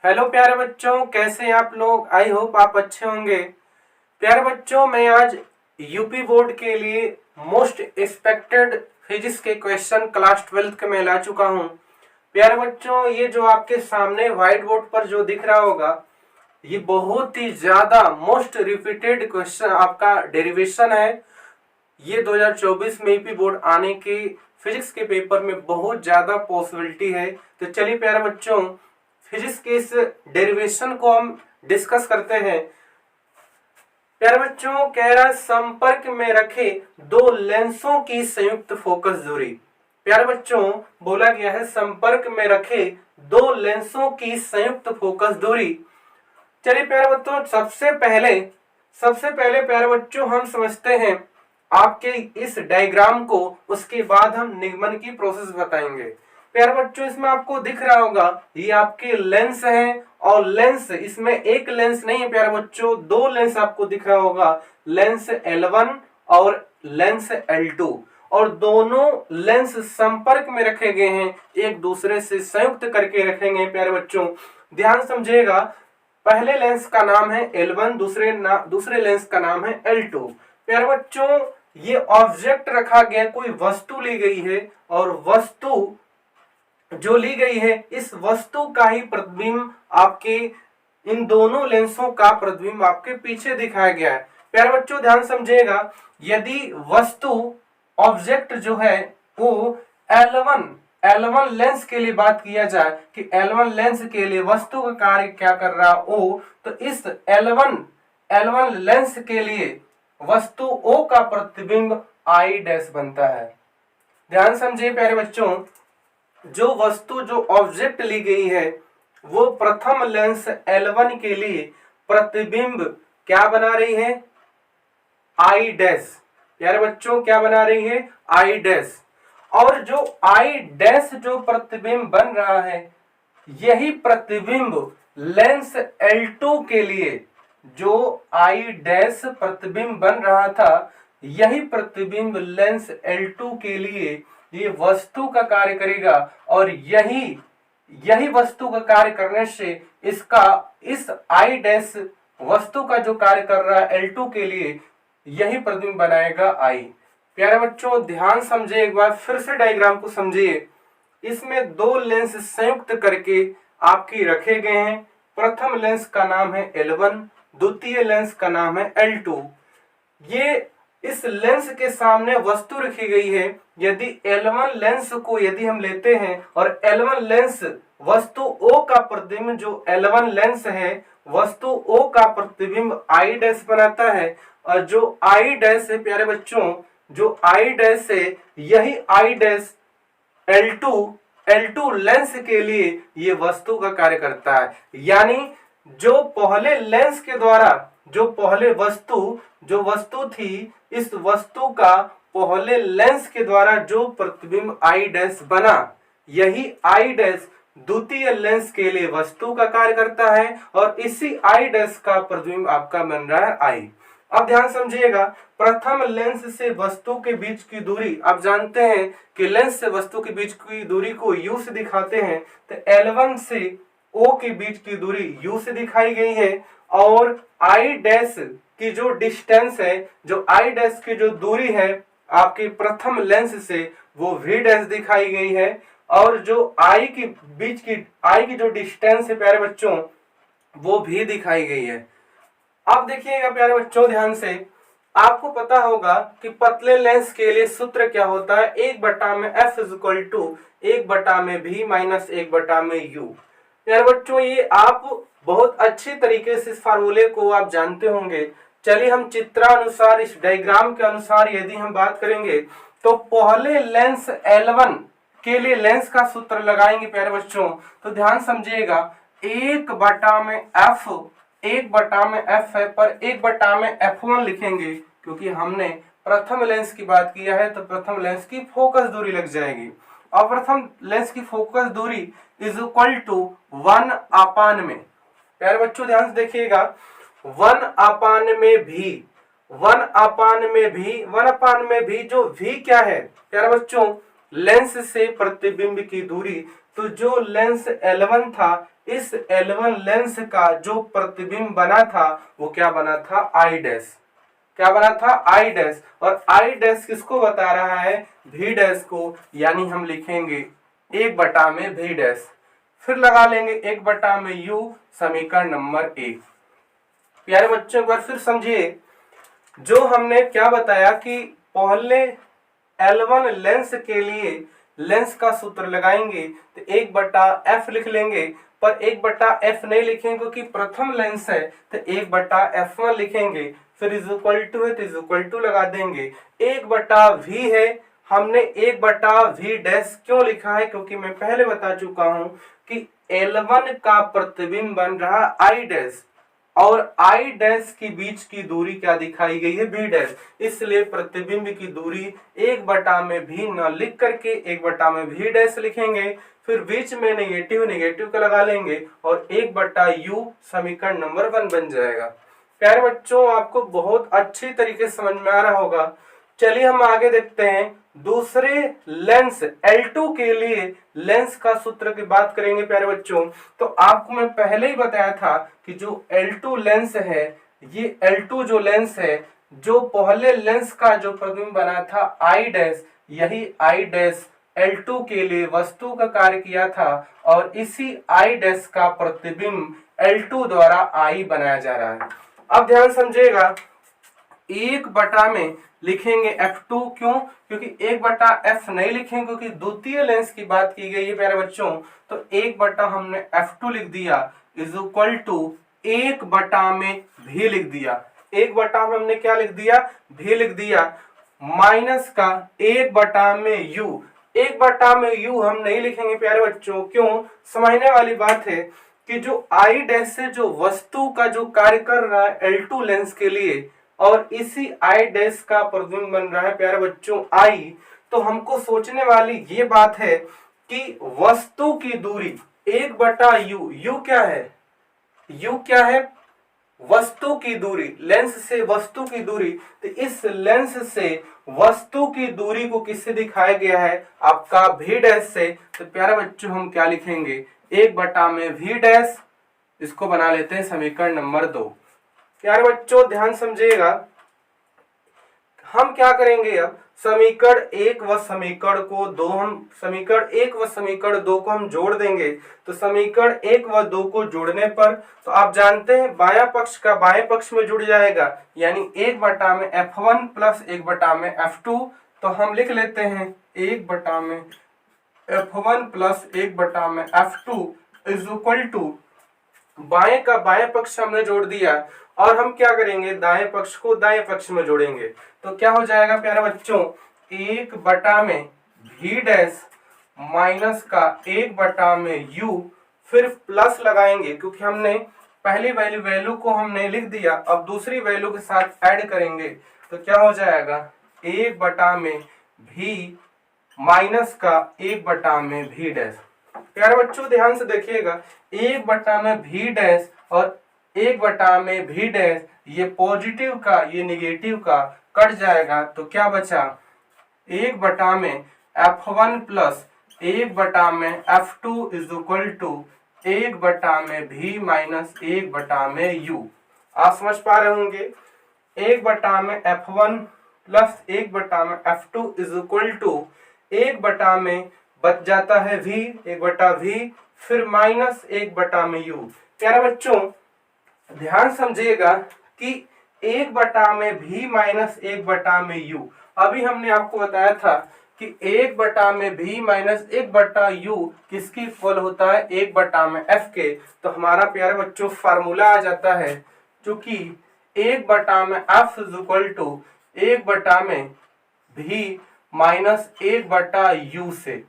Hello प्यारे बच्चों, कैसे हैं आप लोग। आई होप आप अच्छे होंगे। प्यारे बच्चों, मैं आज यूपी बोर्ड के लिए मोस्ट एक्सपेक्टेड फिजिक्स के क्वेश्चन क्लास 12th के मैं ला चुका हूं। प्यारे बच्चों, ये जो आपके सामने व्हाइट बोर्ड पर जो दिख रहा होगा, ये बहुत ही ज्यादा मोस्ट रिपीटेड क्वेश्चन आपका डेरिवेशन है। ये 2024 में यूपी बोर्ड आने के फिजिक्स के पेपर में बहुत ज्यादा पॉसिबिलिटी है। तो चलिए प्यारे बच्चों, फिजिक्स के इस डेरिवेशन को हम डिस्कस करते हैं। प्यारे बच्चों, कह रहा संपर्क में रखे दो लेंसों की संयुक्त फोकस दूरी। प्यारे बच्चों, बोला गया है संपर्क में रखे दो लेंसों की संयुक्त फोकस दूरी। चलिए प्यारे बच्चों, सबसे पहले प्यारे बच्चों हम समझते हैं आपके इस डायग्राम को, उसके बाद हम निगमन की प्रोसेस बताएंगे। प्यारे बच्चों, इसमें आपको दिख रहा होगा ये आपके लेंस हैं, और लेंस इसमें एक लेंस नहीं है प्यारे बच्चों, दो लेंस आपको दिख रहा होगा, लेंस L1 और लेंस L2, और दोनों लेंस संपर्क में रखे गए हैं, एक दूसरे से संयुक्त करके रखेंगे। प्यारे बच्चों ध्यान समझिएगा, पहले लेंस का नाम है L1, दूसरे लेंस का नाम है L2। प्यारे बच्चों, ये ऑब्जेक्ट रखा गया, कोई वस्तु ली गई है, और वस्तु जो ली गई है इस वस्तु का ही प्रतिबिंब आपके इन दोनों लेंसों का प्रतिबिंब आपके पीछे दिखाया गया है। प्यारे बच्चों ध्यान समझिएगा, यदि वस्तु ऑब्जेक्ट जो है वो L1 लेंस के लिए बात किया जाए कि L1 लेंस के लिए वस्तु का कार्य क्या कर रहा O, तो इस L1 लेंस के लिए वस्तु O का प्रतिबिंब I डैश बनता है। ध्यान समझिए प्यारे बच्चों, जो वस्तु जो ऑब्जेक्ट ली गई है वो प्रथम लेंस L1 के लिए प्रतिबिंब क्या बना रही है, I डैश। यार बच्चों क्या बना रही है, I डैश। और जो I डैश जो प्रतिबिंब बन रहा है, यही प्रतिबिंब लेंस L2 के लिए, जो I डैश प्रतिबिंब बन रहा था, यही प्रतिबिंब लेंस L2 के लिए ये वस्तु का कार्य करेगा, और यही वस्तु का कार्य करने से इसका इस I डैश वस्तु का जो कार्य कर रहा है L2 के लिए, यही प्रतिबिंब बनाएगा I। प्यारे बच्चों ध्यान समझिए, एक बार फिर से डायग्राम को समझिए। इसमें दो लेंस संयुक्त करके आपकी रखे गए हैं। प्रथम लेंस का नाम है L1, द्वितीय लेंस का नाम है L2। ये इस लेंस के सामने वस्तु रखी गई है। यदि L1 लेंस को यदि हम लेते हैं और L1 लेंस वस्तु O का प्रतिबिंब, जो L1 लेंस है वस्तु O का प्रतिबिंब I डैश बनाता है, और जो I डैश है प्यारे बच्चों, जो I डैश है यही I डैश L2 लेंस के लिए ये वस्तु का कार्य करता है। यानी जो पहले लेंस के द्वारा जो वस्तु थी, इस वस्तु का पहले लेंस के द्वारा जो प्रतिबिंब I डैश बना, यही I डैश द्वितीय लेंस के लिए वस्तु का कार्य करता है, और इसी I डैश का प्रतिबिंब आपका बन रहा है I। अब ध्यान समझिएगा, प्रथम लेंस से वस्तु के बीच की दूरी, आप जानते हैं कि लेंस से वस्तु के बीच की दूरी को U से दिखाते हैं, तो L1 से O के बीच की दूरी U से दिखाई गई है, और I डैश की जो डिस्टेंस है, जो I डैश की जो दूरी है आपके प्रथम लेंस से, वो V डैश दिखाई गई है, और जो I की जो डिस्टेंस है प्यारे बच्चों, वो भी दिखाई गई है। अब देखिएगा प्यारे बच्चों ध्यान से, आपको पता होगा कि पतले लेंस के लिए सूत्र क्या होता है, 1/f = 1/v माइनस 1/u। प्यारे बच्चों ये आप बहुत अच्छी तरीके से इस फार्मूले को आप जानते होंगे। चलिए हम चित्रानुसार, इस डायग्राम के अनुसार यदि हम बात करेंगे, तो पहले लेंस L1 के लिए लेंस का सूत्र लगाएंगे प्यारे बच्चों। तो ध्यान समझिएगा, 1/f है, पर 1/f1 लिखेंगे, क्योंकि हमने प्रथम लेंस की बात किया है, तो प्रथम लेंस की फोकस दूरी लग जाएगी। और प्रथम लेंस की फोकस दूरी = 1/में, प्यारे बच्चों ध्यान से देखिएगा, 1/में भी जो v क्या है प्यारे बच्चों, लेंस से प्रतिबिंब की दूरी। तो जो लेंस L1 था, इस L1 लेंस का जो प्रतिबिंब बना था वो क्या बना था, आई डैश। क्या बना था, आई डैश। और आई डैश किसको बता रहा है, भी डैश को, यानी हम लिखेंगे 1 में भी डैश, फिर लगा लेंगे 1 में यू, समीकरण नंबर 1। प्यारे बच्चों एक बार फिर समझिए, जो हमने क्या बताया कि पहले L1 लेंस के लिए लेंस का सूत्र लगाएंगे तो 1/f लिख लेंगे, पर 1/f नहीं लिखेंगे क्योंकि प्रथम लेंस है, तो 1/f1 लिखेंगे, फिर इज इक्वल टू है तो इज इक्वल टू लगा देंगे। 1/v है, हमने 1/v डैश क्यों लिखा है, क्योंकि मैं पहले बता चुका हूं कि L1 का प्रतिबिंब बन रहा आई डैश और आई डैश के बीच की दूरी क्या दिखाई गई है, बी डैश, इसलिए प्रतिबिंब की दूरी 1 में भी न लिख करके 1 में भी डैश लिखेंगे, फिर बीच में नेगेटिव नेगेटिव का लगा लेंगे और 1/u समीकरण नंबर 1 बन जाएगा। प्यारे बच्चों आपको बहुत अच्छी तरीके से समझ में आ रहा होगा। चलिए हम आगे देखते हैं, दूसरे लेंस L2 के लिए लेंस का सूत्र की बात करेंगे। प्यारे बच्चों तो आपको मैं पहले ही बताया था कि जो L2 लेंस है, ये L2 जो लेंस है, जो पहले लेंस का जो प्रतिबिंब बना था आई डैश, यही आई डैश L2 के लिए वस्तु का कार्य किया था और इसी आई डैश का प्रतिबिंब L2 द्वारा आई बनाया जा रहा है। अब ध्यान समझिएगा, 1 में लिखेंगे F2, क्यों, क्योंकि 1/f नहीं लिखेंगे क्योंकि द्वितीय लेंस की बात की गई है। प्यारे बच्चों तो 1 हमने F2 लिख दिया इज इक्वल टू 1 में भी लिख दिया, 1 में हमने क्या लिख दिया, भी लिख दिया, माइनस का 1 में u, 1 में u हम नहीं लिखेंगे प्यारे बच्चों, क्यों, समझने वाली बात है कि जो आई डैश से जो वस्तु का जो कार्य कर रहा है L2 लेंस के लिए और इसी आई डैश का प्रतिबिंब बन रहा है प्यारे बच्चों आई, तो हमको सोचने वाली ये बात है कि वस्तु की दूरी 1/u, u क्या है, u क्या है, वस्तु की दूरी, लेंस से वस्तु की दूरी, तो इस लेंस से वस्तु की दूरी को किससे दिखाया गया है, आपका भी डैश से। तो प्यारे बच्चों हम क्या लिखेंगे, 1 में भी डैश, इसको बना लेते हैं समीकरण नंबर 2। प्यारे बच्चों ध्यान समझिएगा, हम क्या करेंगे, अब समीकरण 1 व समीकरण को 2, हम समीकरण 1 व समीकरण 2 को हम जोड़ देंगे, तो समीकरण 1 व 2 को जोड़ने पर तो आप जानते हैं बायां पक्ष का बाएं पक्ष में जुड़ जाएगा, यानी 1 में F1 प्लस 1 में F2, तो हम लिख लेते हैं 1 में F1 प्लस 1 में F2 इज इक्वल टू, बाएं का बाएं पक्ष हमने जोड़ दिया और हम क्या करेंगे, दाएं पक्ष को दाएं पक्ष में जोड़ेंगे, तो क्या हो जाएगा प्यारे बच्चों, 1 में भी डैश माइनस का 1 में u, फिर प्लस लगाएंगे क्योंकि हमने पहली वैल्यू को हमने लिख दिया, अब दूसरी वैल्यू के साथ ऐड करेंगे तो क्या हो जाएगा, 1 में भी माइनस का 1 में भी डैश। प्यारे बच्चों ध्यान से देखिएगा, 1 में भी डैश और 1 में भी डैश, ये पॉजिटिव का ये निगेटिव का कट जाएगा, तो क्या बचा, 1 में F1 प्लस 1 में F2 इज इक्वल टू 1 में भी माइनस 1 में u। आप समझ पा रहे होंगे, 1 में F1 प्लस 1 में F2 इज इक्वल टू 1 में बच जाता है v, 1/v, फिर माइनस 1 में u। प्यारे बच्चों ध्यान समझिएगा कि 1 में भी माइनस 1 में u, अभी हमने आपको बताया था कि 1 में भी माइनस 1/u किसकी इक्वल होता है, 1 में f के, तो हमारा प्यारे बच्चों फार्मूला आ जाता है, चूंकि 1 में f इज इक्वल टू 1 में भी माइनस 1/u से।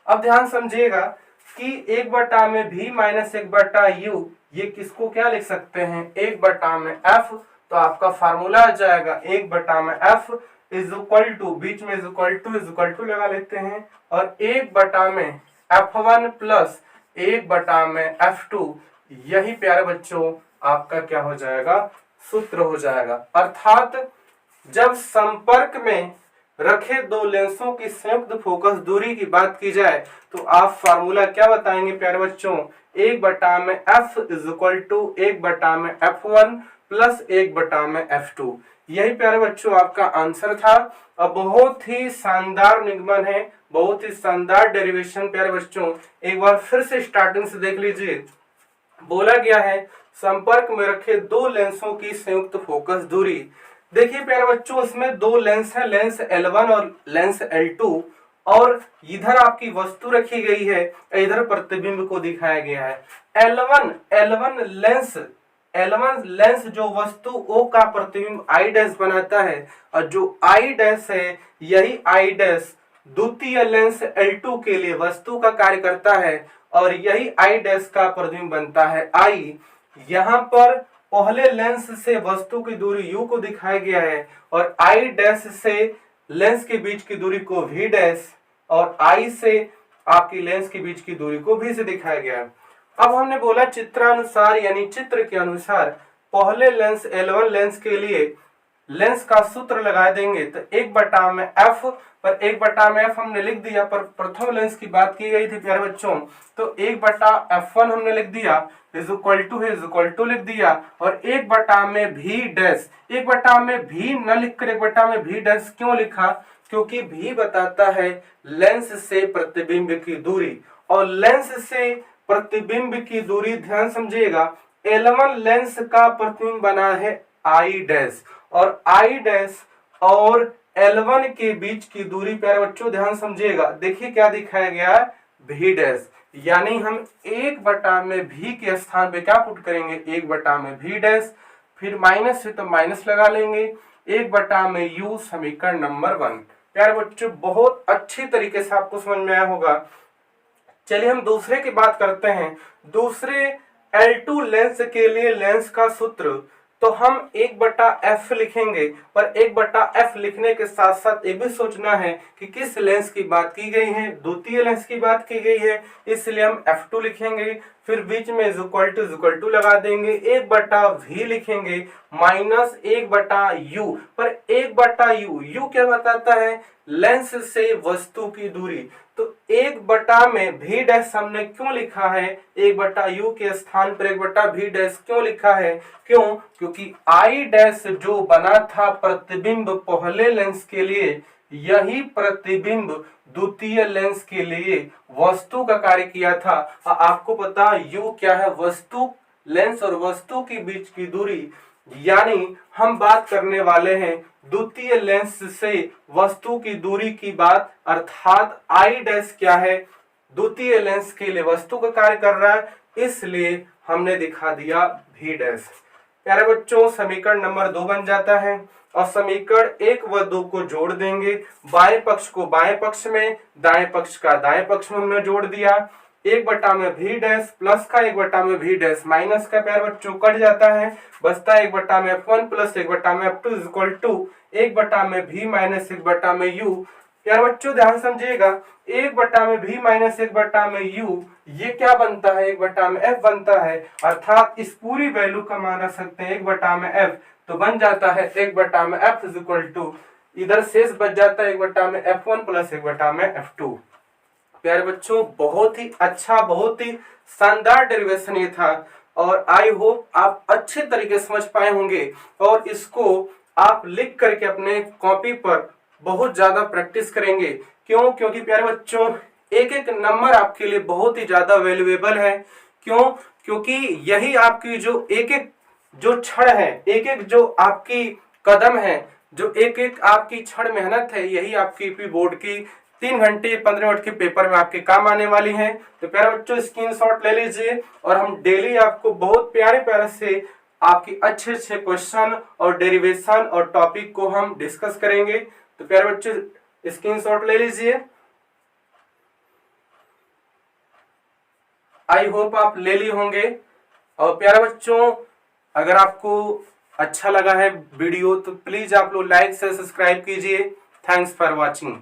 अब ध्यान समझिएगा कि 1 में भी माइनस 1/u, ये किसको क्या लिख सकते हैं, 1 में f, तो आपका फार्मूला आ जाएगा 1 में f इज इक्वल टू, बीच में इज इक्वल टू लगा लेते हैं, और 1 में F1 प्लस 1 में F2, यही प्यारे बच्चों आपका क्या हो जाएगा, सूत्र हो जाएगा। अर्थात जब संपर्क में रखे दो लेंसों की संयुक्त फोकस दूरी की बात की जाए तो आप फार्मूला क्या बताएंगे प्यारे बच्चों, 1/f is equal to 1/f1 plus 1/f2। यही प्यारे बच्चों आपका आंसर था। अब बहुत ही शानदार निगमन है, बहुत ही शानदार डेरिवेशन प्यारे बच्चों, एक बार फिर से स्टार्टिंग से देख लीजिए। बोला गया है संपर्क में रखे दो लेंसों की संयुक्त फोकस दूरी। देखिए प्यारे बच्चों, इसमें दो लेंस है, लेंस L1 और लेंस L2, और इधर आपकी वस्तु रखी गई है, इधर प्रतिबिंब को दिखाया गया है। L1 लेंस जो वस्तु O का प्रतिबिंब I डैश बनाता है, और जो I डैश है यही I डैश द्वितीय लेंस L2 के लिए वस्तु का कार्य करता है, और यही I डैश का प्रतिबिंब बनता है I। यहाँ पर पहले लेंस से वस्तु की दूरी U को दिखाया गया है, और I डैश से लेंस के बीच की दूरी को V डैश, और I से आपकी लेंस के बीच की दूरी को V से दिखाया गया है। अब हमने बोला चित्रानुसार यानी चित्र के अनुसार पहले लेंस L1 लेंस के लिए लेंस का सूत्र लगा देंगे तो 1/f, पर 1/f हमने लिख दिया, पर प्रथम लेंस की बात की गई थी प्यारे बच्चों, तो 1/f1 हमने लिख दिया इज इक्वल टू लिख दिया, और 1/v डैश, 1/v न लिखकर 1/v डैश क्यों लिखा, क्योंकि v बताता है लेंस से प्रतिबिंब की दूरी, और लेंस से प्रतिबिंब की दूरी ध्यान समझिएगा, L1 लेंस का प्रतिबिंब बना है I डैश, और I डैश और L1 के बीच की दूरी प्यारे बच्चों ध्यान समझिएगा, देखिए क्या दिखाया गया है V डैश, यानी हम 1/v के स्थान पे क्या पुट करेंगे 1/v डैश, फिर माइनस है तो माइनस लगा लेंगे, 1/u समीकरण नंबर 1। प्यारे बच्चों बहुत अच्छी तरीके से आपको समझ में आया होगा। चलिए हम दूसरे की बात करते हैं। दूसरे L2 लेंस के लिए लेंस का सूत्र, तो हम 1/f लिखेंगे, पर 1/f लिखने के साथ साथ ये भी सोचना है कि किस लेंस की बात की गई है, द्वितीय लेंस की बात की गई है, इसलिए हम f2 लिखेंगे, फिर बीच में इज इक्वल टू लगा देंगे, 1/v लिखेंगे माइनस 1/u, पर 1/u, u क्या बताता है लेंस से वस्तु की दूरी, तो 1/v डैश हमने क्यों लिखा है 1/u के स्थान पर 1/v डैश क्यों लिखा है, क्यों, क्योंकि I डैश जो बना था प्रतिबिंब पहले लेंस के लिए, यही प्रतिबिंब द्वितीय लेंस के लिए वस्तु का कार्य किया था। आपको पता u क्या है, वस्तु, लेंस और वस्तु के बीच की दूरी, यानी हम बात करने वाले हैं द्वितीय लेंस से वस्तु की दूरी की बात, अर्थात I डैश क्या है द्वितीय लेंस के लिए वस्तु का कार्य कर रहा है, इसलिए हमने दिखा दिया V डैश। प्यारे बच्चों समीकरण नंबर 2 बन जाता है, और समीकरण 1 व 2 को जोड़ देंगे, बाएं पक्ष को बाएं पक्ष में, दाएं पक्ष का दाएं पक्ष में हमने जोड़ दिया, 1/v डैश प्लस का 1/v डैश माइनस का प्यारे बच्चों कट जाता है, बचता है 1/f1 plus 1/f2 is equal to 1/v minus 1/u। प्यारे बच्चों ध्यान समझिएगा, 1/v माइनस 1/u ये क्या बनता है 1/f बनता है, अर्थात इस पूरी वैल्यू का मान रख सकते हैं 1/f, तो बन जाता है 1/f इज इक्वल टू, इधर शेष बच जाता है 1/f1 प्लस 1/f2। प्यारे बच्चों बहुत ही अच्छा, बहुत ही शानदार डेरिवेशन ये था, और आई होप आप अच्छे तरीके से समझ पाए होंगे, और इसको आप लिख करके अपने कॉपी पर बहुत ज्यादा प्रैक्टिस करेंगे। क्यों, क्योंकि प्यारे बच्चों एक एक नंबर आपके लिए बहुत ही ज्यादा वैल्यूएबल है। क्यों, क्योंकि यही आपकी जो एक एक जो क्षण है, एक एक जो आपकी कदम है, जो एक एक आपकी क्षण मेहनत है, यही आपकी यूपी बोर्ड की 3 घंटे 15 मिनट के पेपर में आपके काम आने वाली है। तो प्यारे बच्चों स्क्रीनशॉट ले लीजिए, और हम डेली आपको बहुत प्यारे प्यारे से आपकी अच्छे अच्छे क्वेश्चन और डेरिवेशन और टॉपिक को हम डिस्कस करेंगे। तो प्यारे बच्चों स्क्रीनशॉट ले लीजिए, आई होप आप ले लिए होंगे। और प्यारे बच्चों अगर आपको अच्छा लगा है वीडियो तो प्लीज आप लोग लाइक से सब्सक्राइब कीजिए। Thanks for watching.